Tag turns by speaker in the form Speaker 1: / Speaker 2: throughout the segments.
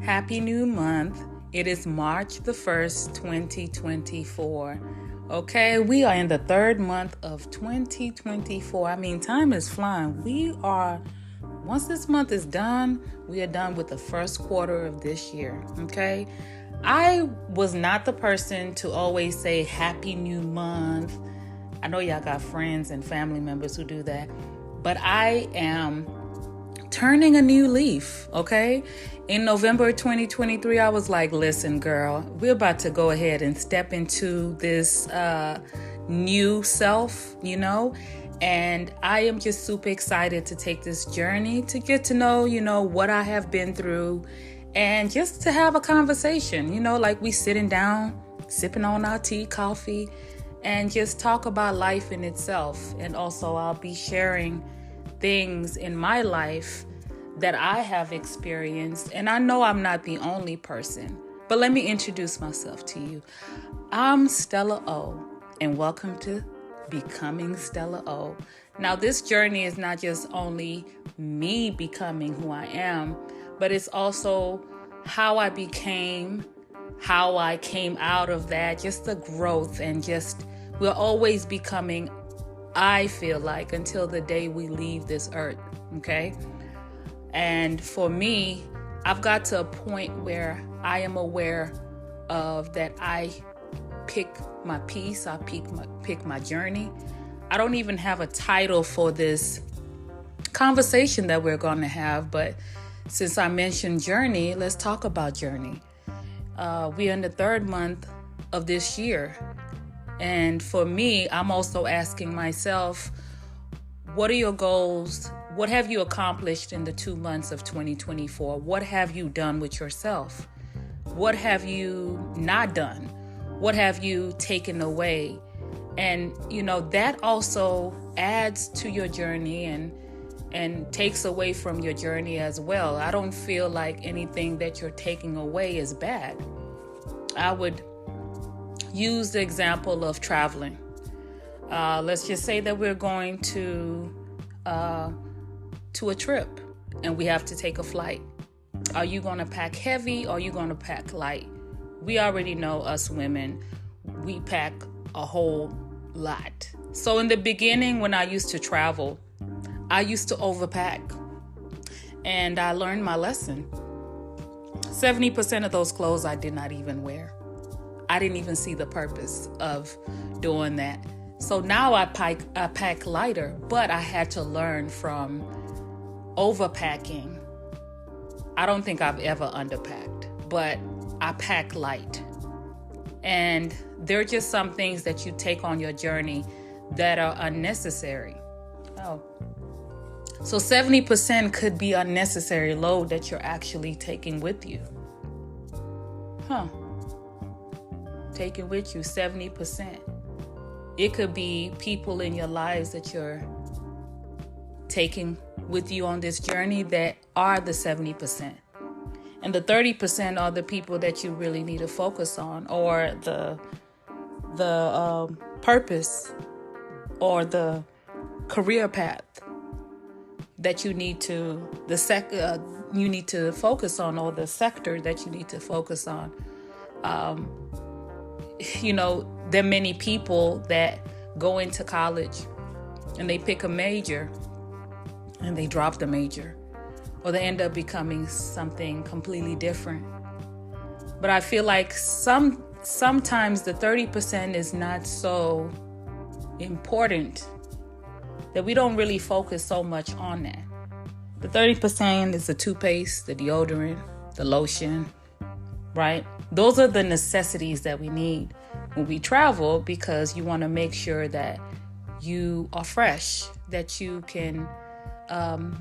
Speaker 1: Happy new month. It is March the 1st, 2024. Okay, we are in the third month of 2024. I mean, time is flying. Once this month is done, we are done with the first quarter of this year. Okay, I was not the person to always say happy new month. I know y'all got friends and family members who do that, but I am turning a new leaf, okay? In November 2023, I was like, listen, girl, we're about to go ahead and step into this new self, and I am just super excited to take this journey to get to know, what I have been through and just to have a conversation, like we sitting down, sipping on our tea, coffee, and just talk about life in itself. And also I'll be sharing things in my life that I have experienced. And I know I'm not the only person, but let me introduce myself to you. I'm Stella O, and welcome to Becoming Stella O. Now, this journey is not just only me becoming who I am, but it's also how I became, how I came out of that, just the growth, and just we're always becoming, I feel like, until the day we leave this earth, okay? And for me, I've got to a point where I am aware of that I pick my peace, I pick my journey. I don't even have a title for this conversation that we're going to have, but since I mentioned journey, let's talk about journey. We're in the third month of this year. And for me, I'm also asking myself, what are your goals? What have you accomplished in the 2 months of 2024? What have you done with yourself? What have you not done? What have you taken away? And, that also adds to your journey and takes away from your journey as well. I don't feel like anything that you're taking away is bad. I would use the example of traveling. Let's just say that we're going to a trip and we have to take a flight. Are you going to pack heavy or are you going to pack light? We already know us women, we pack a whole lot. So in the beginning, when I used to travel, I used to overpack, and I learned my lesson. 70% of those clothes I did not even wear. I didn't even see the purpose of doing that. So now I pack lighter, but I had to learn from overpacking. I don't think I've ever underpacked, but I pack light. And there are just some things that you take on your journey that are unnecessary. So 70% could be unnecessary load that you're actually taking with you. Taking with you 70%. It could be people in your lives that you're taking with you on this journey that are the 70%. And the 30% are the people that you really need to focus on, or the purpose or the career path that you need to focus on, or the sector that you need to focus on. There are many people that go into college and they pick a major and they drop the major, or they end up becoming something completely different. But I feel like sometimes the 30% is not so important, that we don't really focus so much on that. The 30% is the toothpaste, the deodorant, the lotion, right? Those are the necessities that we need when we travel, because you want to make sure that you are fresh, that you can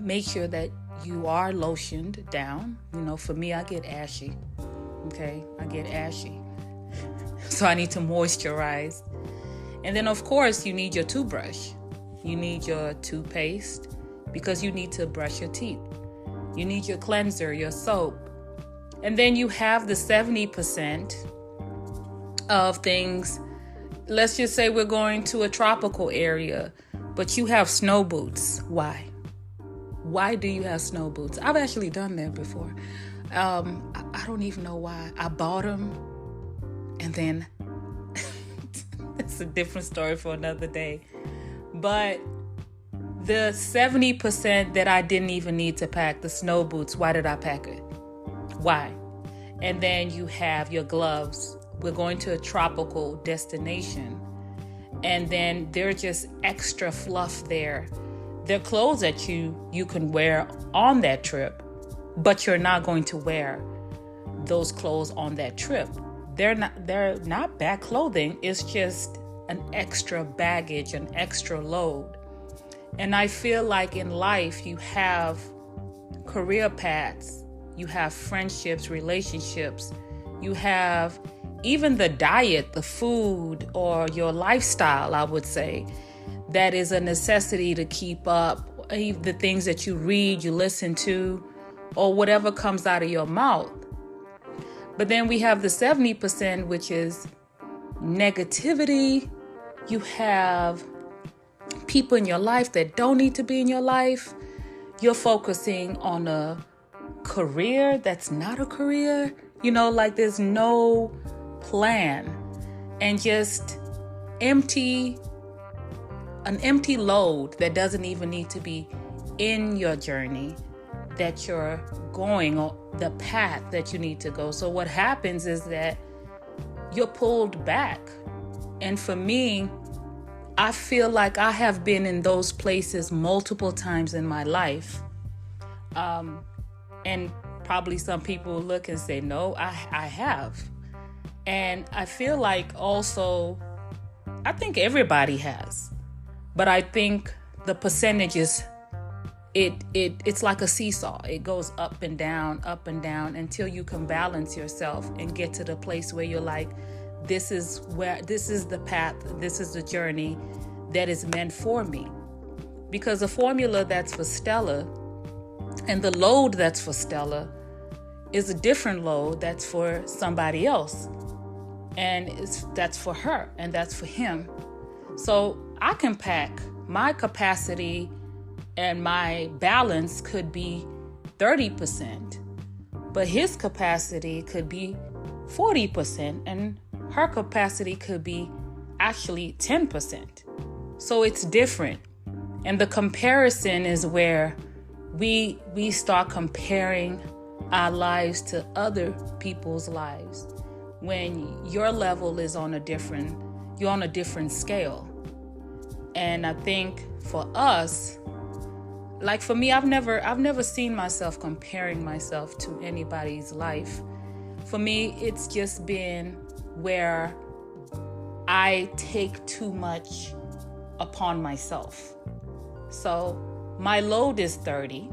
Speaker 1: make sure that you are lotioned down. For me, I get ashy. Okay, I get ashy. So I need to moisturize. And then, of course, you need your toothbrush. You need your toothpaste, because you need to brush your teeth. You need your cleanser, your soap. And then you have the 70% of things. Let's just say we're going to a tropical area, but you have snow boots. Why? Why do you have snow boots? I've actually done that before. I don't even know why. I bought them, and then it's a different story for another day. But the 70% that I didn't even need to pack, the snow boots, why did I pack it? Why? And then you have your gloves. We're going to a tropical destination. And then they're just extra fluff there. They're clothes that you can wear on that trip, but you're not going to wear those clothes on that trip. They're not bad clothing. It's just an extra baggage, an extra load. And I feel like in life you have career paths, you have friendships, relationships, you have even the diet, the food, or your lifestyle, I would say, that is a necessity to keep up. The things that you read, you listen to, or whatever comes out of your mouth. But then we have the 70%, which is negativity. You have people in your life that don't need to be in your life. You're focusing on a career that's not a career. Like there's no plan, and just an empty load that doesn't even need to be in your journey that you're going, or the path that you need to go. So what happens is that you're pulled back. And for me, I feel like I have been in those places multiple times in my life. And probably some people look and say, no, I have. And I feel like also, I think everybody has. But I think the percentages, it's like a seesaw. It goes up and down until you can balance yourself and get to the place where you're like, this is the path, this is the journey that is meant for me. Because the formula that's for Stella and the load that's for Stella is a different load that's for somebody else. And that's for her and that's for him. So I can pack. My capacity and my balance could be 30%, but his capacity could be 40%, and her capacity could be actually 10%. So it's different. And the comparison is where we start comparing our lives to other people's lives when your level is you're on a different scale. And I think for us, like for me, I've never seen myself comparing myself to anybody's life. For me, it's just been where I take too much upon myself. So my load is 30.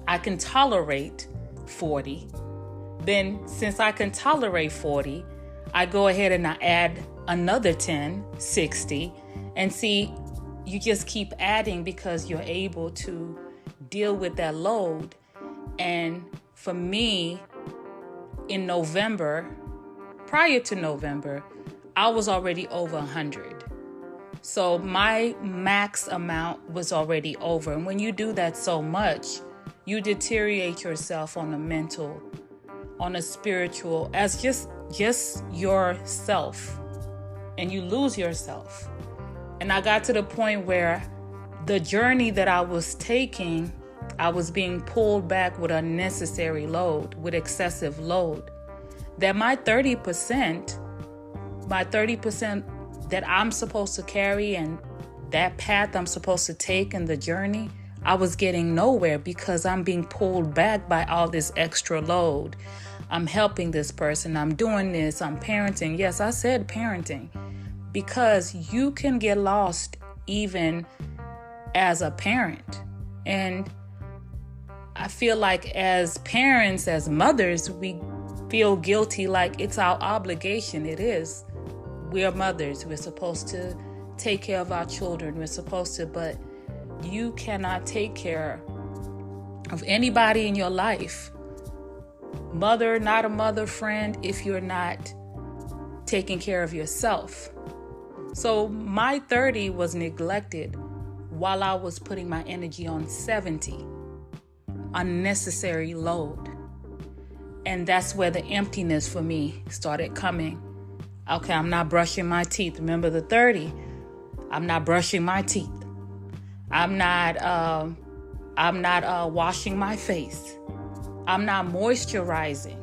Speaker 1: I can tolerate 40. Then since I can tolerate 40, I go ahead and I add another 10, 60, and see, you just keep adding because you're able to deal with that load. And for me, in November, prior to November, I was already over 100. So my max amount was already over. And when you do that so much, you deteriorate yourself on a mental, on a spiritual, as just yourself. And you lose yourself. And I got to the point where the journey that I was taking, I was being pulled back with unnecessary load, with excessive load. That my 30% that I'm supposed to carry and that path I'm supposed to take in the journey, I was getting nowhere because I'm being pulled back by all this extra load. I'm helping this person, I'm doing this, I'm parenting. Yes, I said parenting. Because you can get lost even as a parent. And I feel like as parents, as mothers, we feel guilty like it's our obligation. It is. We are mothers. We're supposed to take care of our children. We're supposed to, but you cannot take care of anybody in your life. Mother, not a mother, friend, if you're not taking care of yourself. So my 30 was neglected while I was putting my energy on 70. Unnecessary load. And that's where the emptiness for me started coming. Okay, I'm not brushing my teeth. Remember the 30? I'm not brushing my teeth. I'm not washing my face. I'm not moisturizing.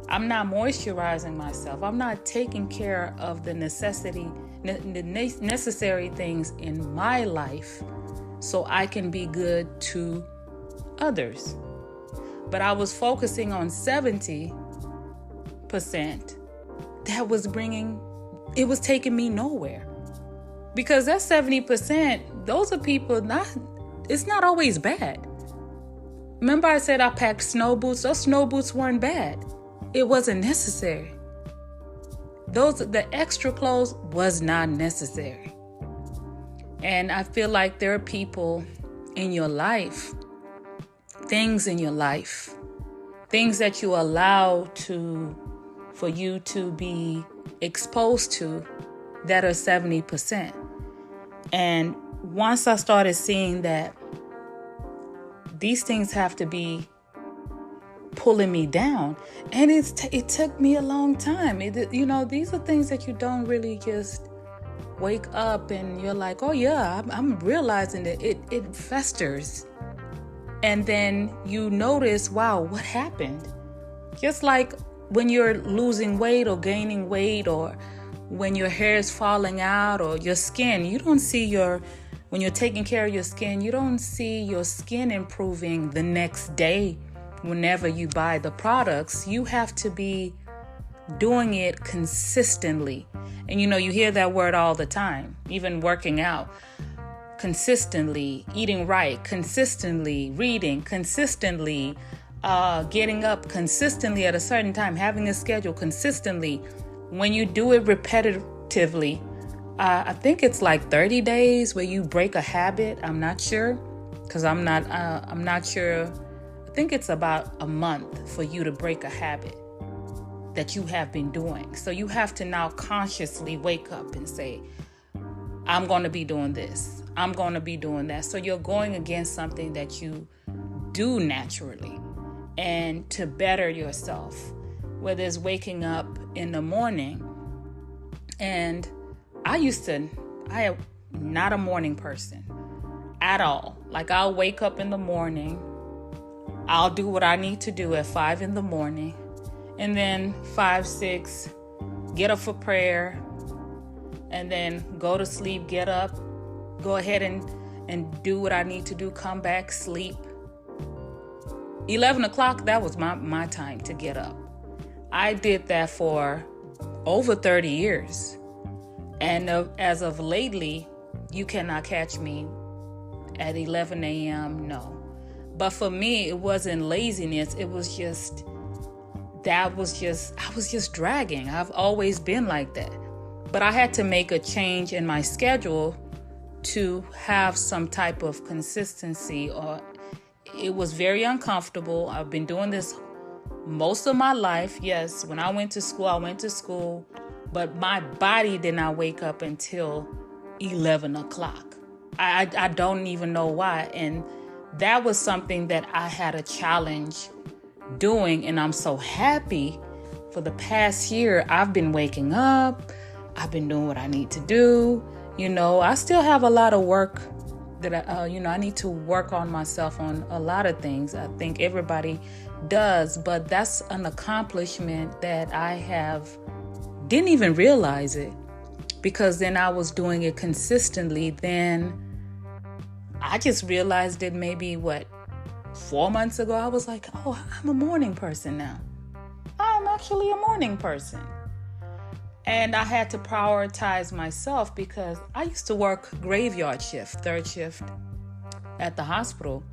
Speaker 1: I'm not moisturizing myself. I'm not taking care of the necessary things in my life so I can be good to others. But I was focusing on 70%. That was it was taking me nowhere. Because that 70%, those are people it's not always bad. Remember I said I packed snow boots? Those snow boots weren't bad. It wasn't necessary. The extra clothes was not necessary. And I feel like there are people in your life, things in your life, things that you allow for you to be exposed to that are 70%. And once I started seeing that these things have to be pulling me down, and it took me a long time. These are things that you don't really just wake up and you're like, oh yeah, I'm realizing that it festers. And then you notice, wow, what happened? Just like when you're losing weight or gaining weight, or when your hair is falling out, or your skin, you don't see when you're taking care of your skin, you don't see your skin improving the next day whenever you buy the products. You have to be doing it consistently. And you hear that word all the time, even working out. Consistently, eating right, consistently, reading, consistently, getting up consistently at a certain time, having a schedule consistently. When you do it repetitively, I think it's like 30 days where you break a habit. I'm not sure, because I'm not sure. I think it's about a month for you to break a habit that you have been doing. So you have to now consciously wake up and say, I'm going to be doing this. I'm going to be doing that. So you're going against something that you do naturally, and to better yourself, whether it's waking up in the morning. And I am not a morning person at all. Like, I'll wake up in the morning, I'll do what I need to do at 5 in the morning, and then 5, 6, get up for prayer, and then go to sleep, get up, go ahead and do what I need to do, come back, sleep. 11 o'clock, that was my time to get up. I did that for over 30 years. And as of lately, you cannot catch me at 11 a.m., no. But for me, it wasn't laziness. It was just, I was just dragging. I've always been like that. But I had to make a change in my schedule to have some type of consistency, or it was very uncomfortable. I've been doing this most of my life. Yes, when I went to school, but my body did not wake up until 11 o'clock. I don't even know why. And that was something that I had a challenge doing. And I'm so happy for the past year. I've been waking up. I've been doing what I need to do. I still have a lot of work that I need to work on myself on a lot of things. I think everybody does, but that's an accomplishment that I didn't even realize it, because then I was doing it consistently. Then I just realized it maybe 4 months ago. I was like, oh, I'm a morning person now. I'm actually a morning person. And I had to prioritize myself, because I used to work graveyard shift, third shift at the hospital.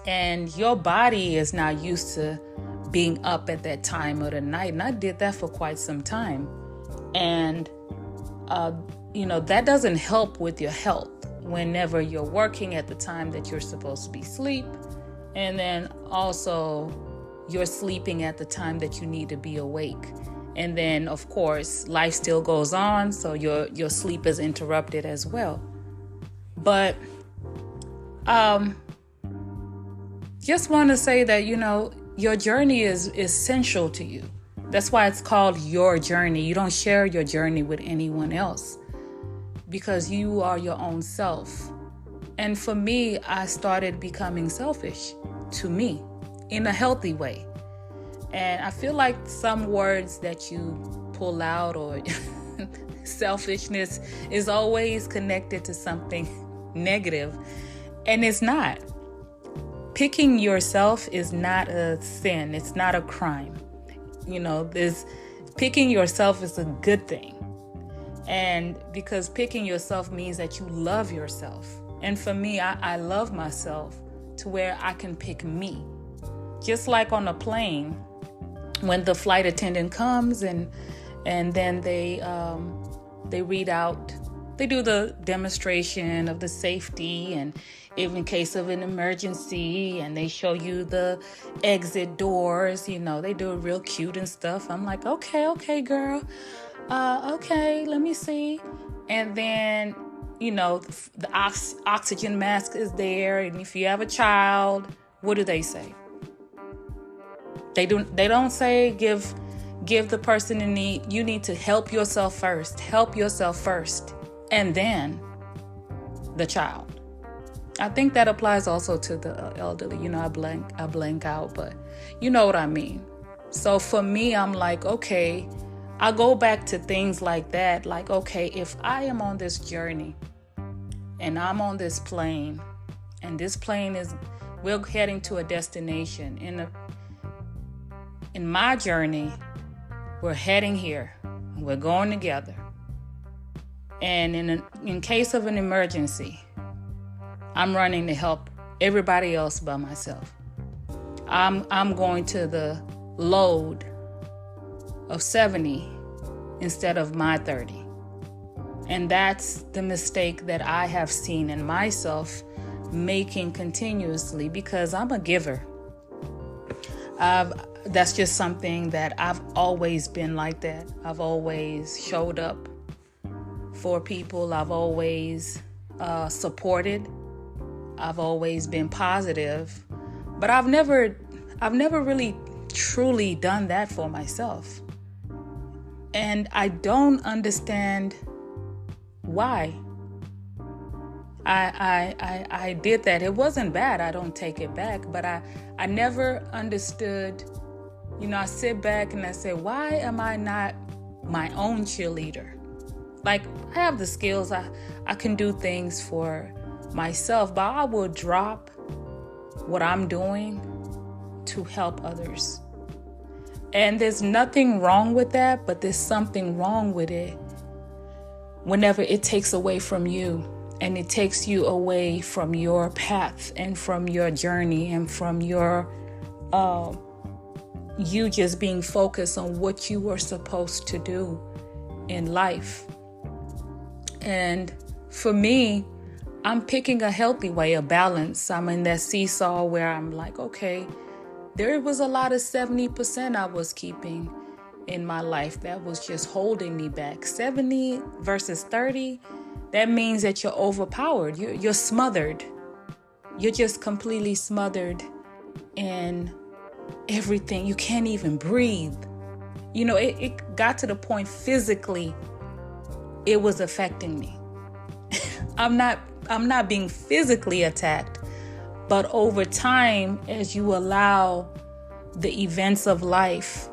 Speaker 1: And your body is not used to being up at that time of the night. And I did that for quite some time. And, that doesn't help with your health whenever you're working at the time that you're supposed to be asleep. And then also you're sleeping at the time that you need to be awake. And then, of course, life still goes on, so your sleep is interrupted as well. But just want to say that, your journey is essential to you. That's why it's called your journey. You don't share your journey with anyone else because you are your own self. And for me, I started becoming selfish to me in a healthy way. And I feel like some words that you pull out or selfishness is always connected to something negative, and it's not. Picking yourself is not a sin. It's not a crime. Picking yourself is a good thing. And because picking yourself means that you love yourself. And for me, I love myself to where I can pick me. Just like on a plane, when the flight attendant comes and then they read out, they do the demonstration of the safety and if in case of an emergency, and they show you the exit doors, they do it real cute and stuff. I'm like, okay, girl. Okay, let me see. And then, the oxygen mask is there. And if you have a child, what do they say? They don't say give the person in need. You need to help yourself first. Help yourself first. And then the child. I think that applies also to the elderly. I blank out, but you know what I mean. So for me, I'm like, okay, I go back to things like that. Like, okay, if I am on this journey and I'm on this plane and this plane we're heading to a destination. In my journey, we're heading here. We're going together. And in case of an emergency, I'm running to help everybody else by myself. I'm going to the load of 70 instead of my 30. And that's the mistake that I have seen in myself making continuously because I'm a giver. That's just something that I've always been like that. I've always showed up for people. I've always supported. I've always been positive, but I've never really truly done that for myself. And I don't understand why. I did that. It wasn't bad. I don't take it back, but I never understood. I sit back and I say, why am I not my own cheerleader? Like, I have the skills. I can do things for myself, but I will drop what I'm doing to help others. And there's nothing wrong with that, but there's something wrong with it whenever it takes away from you and it takes you away from your path and from your journey and from your you just being focused on what you were supposed to do in life. And for me, I'm picking a healthy way, a balance. I'm in that seesaw where I'm like, okay, there was a lot of 70% I was keeping in my life that was just holding me back. 70 versus 30, that means that you're overpowered. You're smothered. You're just completely smothered in everything. You can't even breathe. It got to the point physically, it was affecting me. I'm not being physically attacked, but over time, as you allow the events of life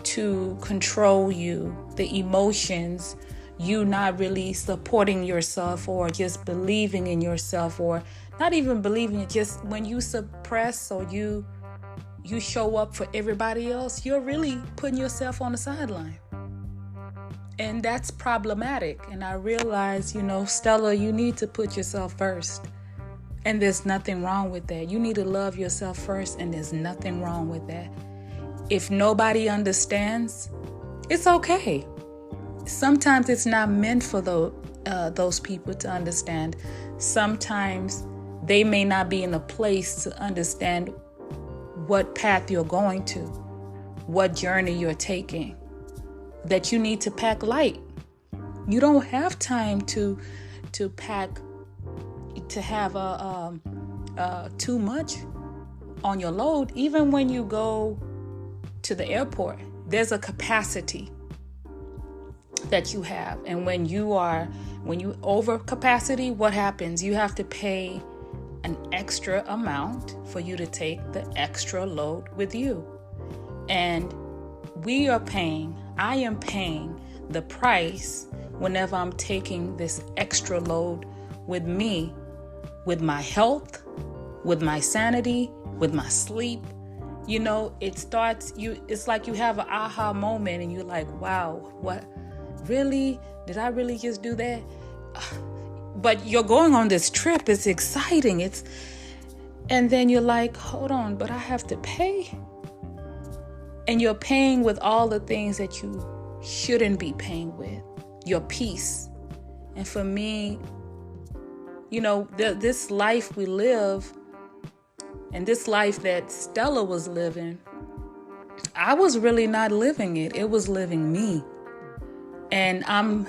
Speaker 1: to control you, the emotions, you not really supporting yourself or just believing in yourself, or not even believing it, just when you suppress or you show up for everybody else, you're really putting yourself on the sideline. And that's problematic. And I realize, Stella, you need to put yourself first. And there's nothing wrong with that. You need to love yourself first, and there's nothing wrong with that. If nobody understands, it's okay. Sometimes it's not meant for those people to understand. Sometimes they may not be in a place to understand what path you're going to, what journey you're taking, that you need to pack light. You don't have time to pack, to have too much on your load, even when you go to the airport, there's a capacity that you have. And when you over capacity, what happens? You have to pay an extra amount for you to take the extra load with you. And I am paying the price whenever I'm taking this extra load with me, with my health, with my sanity, with my sleep. It's like you have an aha moment and you're like, wow, what, really? Did I really just do that? But you're going on this trip. It's exciting. And then you're like, hold on, but I have to pay. And you're paying with all the things that you shouldn't be paying with. Your peace. And for me, this life we live, and this life that Stella was living, I was really not living it. It was living me. And I'm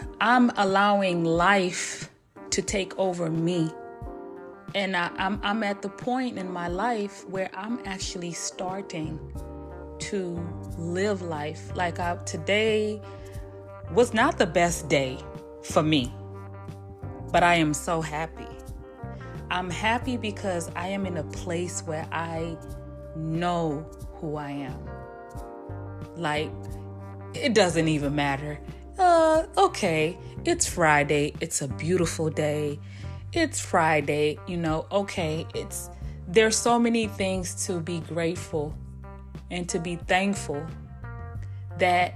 Speaker 1: allowing life to take over me. And I'm at the point in my life where I'm actually starting to live life. Like today was not the best day for me, but I am so happy. I'm happy because I am in a place where I know who I am. Like, it doesn't even matter. Okay, it's Friday. It's a beautiful day. It's Friday, okay, there's so many things to be grateful and to be thankful, that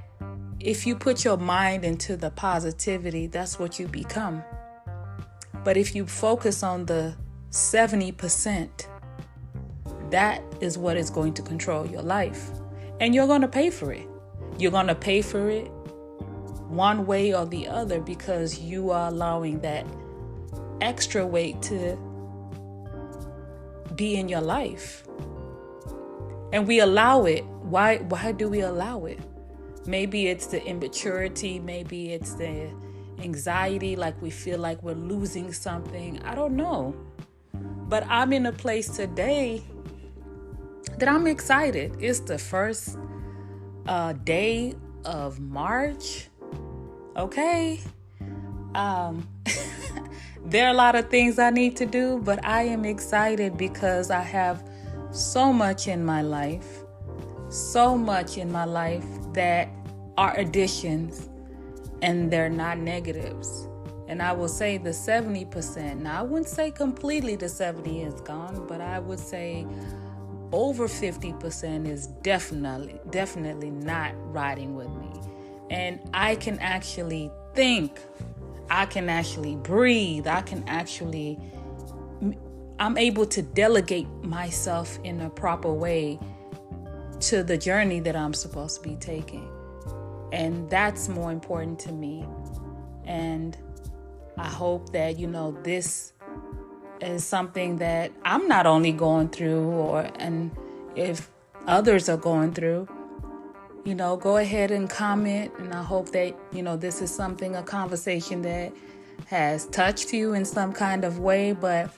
Speaker 1: if you put your mind into the positivity, that's what you become. But if you focus on the 70%, that is what is going to control your life. And you're going to pay for it. You're going to pay for it one way or the other, because you are allowing that extra weight to be in your life. And we allow it. Why do we allow it? Maybe it's the immaturity. Maybe it's the anxiety, like we feel like we're losing something. I don't know. But I'm in a place today that I'm excited. It's the first day of March. Okay. There are a lot of things I need to do, but I am excited because I have so much in my life that are additions and they're not negatives. And I will say the 70%. Now, I wouldn't say completely the 70 is gone, but I would say over 50% is definitely not riding with me. And I can actually think, I can actually breathe, I'm able to delegate myself in a proper way to the journey that I'm supposed to be taking. And that's more important to me. And I hope that, this is something that I'm not only going through, and if others are going through, go ahead and comment. And I hope that, this is a conversation that has touched you in some kind of way. But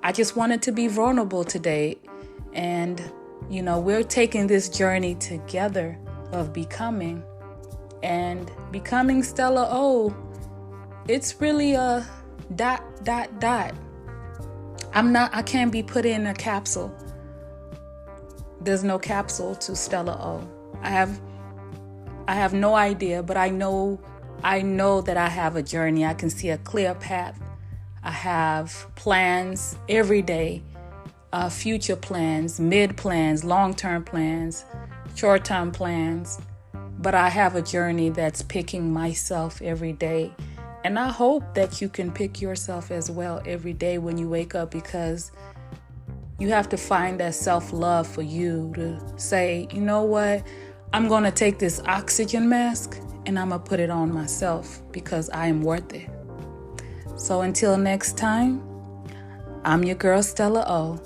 Speaker 1: I just wanted to be vulnerable today. And, we're taking this journey together of becoming. And becoming Stella O, it's really a ... I can't be put in a capsule. There's no capsule to Stella O. I have no idea, but I know that I have a journey. I can see a clear path. I have plans every day, future plans, mid plans, long-term plans, short-term plans. But I have a journey that's picking myself every day. And I hope that you can pick yourself as well every day when you wake up, because you have to find that self-love for you to say, you know what? I'm going to take this oxygen mask and I'm going to put it on myself because I am worth it. So until next time, I'm your girl, Stella O.